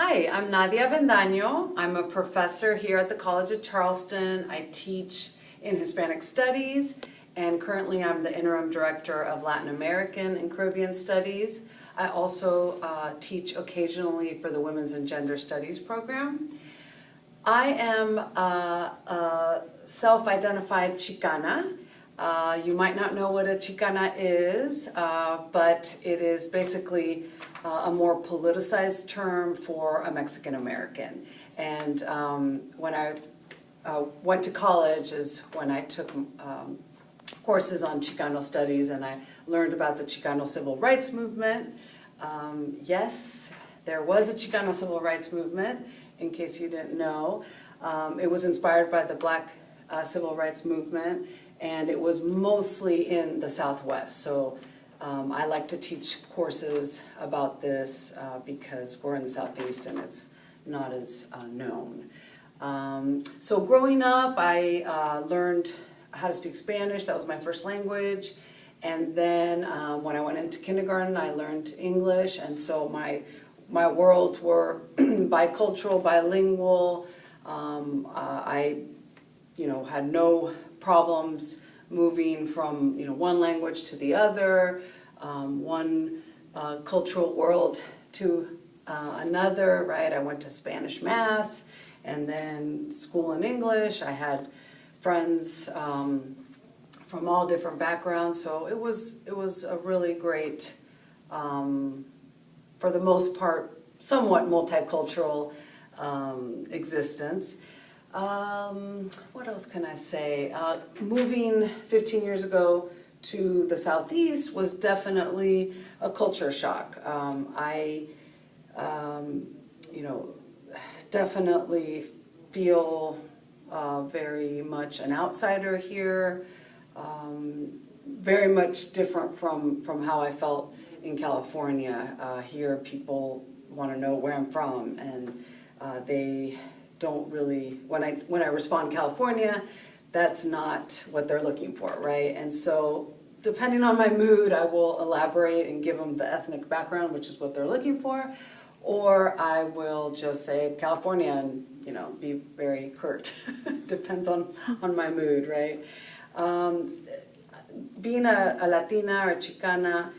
Hi, I'm Nadia Avendano. I'm a professor here at the College of Charleston. I teach in Hispanic Studies, and currently I'm the interim director of Latin American and Caribbean Studies. I also teach occasionally for the Women's and Gender Studies program. I am a self-identified Chicana. You might not know what a Chicana is, but it is basically a more politicized term for a Mexican American. And when I went to college is when I took courses on Chicano studies, and I learned about the Chicano civil rights movement. Yes, there was a Chicano civil rights movement, in case you didn't know. It was inspired by the Black civil rights movement, and it was mostly in the Southwest. So I like to teach courses about this because we're in the Southeast and it's not as known. So growing up, I learned how to speak Spanish. That was my first language. And then when I went into kindergarten, I learned English. And so my worlds were bicultural, bilingual. I had no problems moving from one language to the other, one cultural world to another, right? I went to Spanish Mass and then school in English. I had friends from all different backgrounds, so it was a really great, for the most part, somewhat multicultural existence. What else can I say? Moving 15 years ago to the Southeast was definitely a culture shock. I definitely feel very much an outsider here, very much different from how I felt in California. Here people want to know where I'm from, and they don't really, when I respond California, that's not what they're looking for, right? And so depending on my mood, I will elaborate and give them the ethnic background, which is what they're looking for, or I will just say California and be very curt. Depends on my mood, right? Being a Latina or Chicana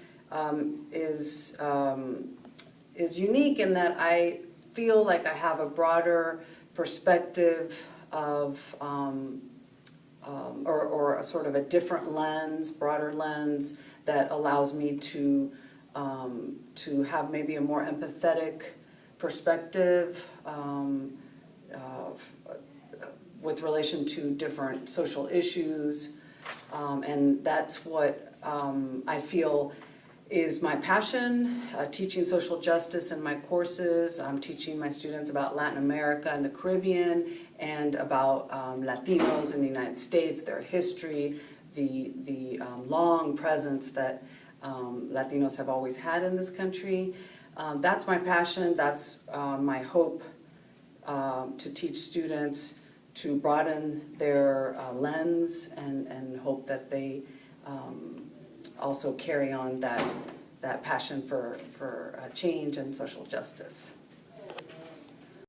is unique in that I feel like I have a broader perspective of, or a sort of a different lens, broader lens that allows me to have maybe a more empathetic perspective with relation to different social issues, and that's what I feel is my passion, teaching social justice in my courses. I'm teaching my students about Latin America and the Caribbean, and about Latinos in the United States, their history, the long presence that Latinos have always had in this country. That's my passion. That's my hope, to teach students to broaden their lens, and hope that they also carry on that passion for change and social justice.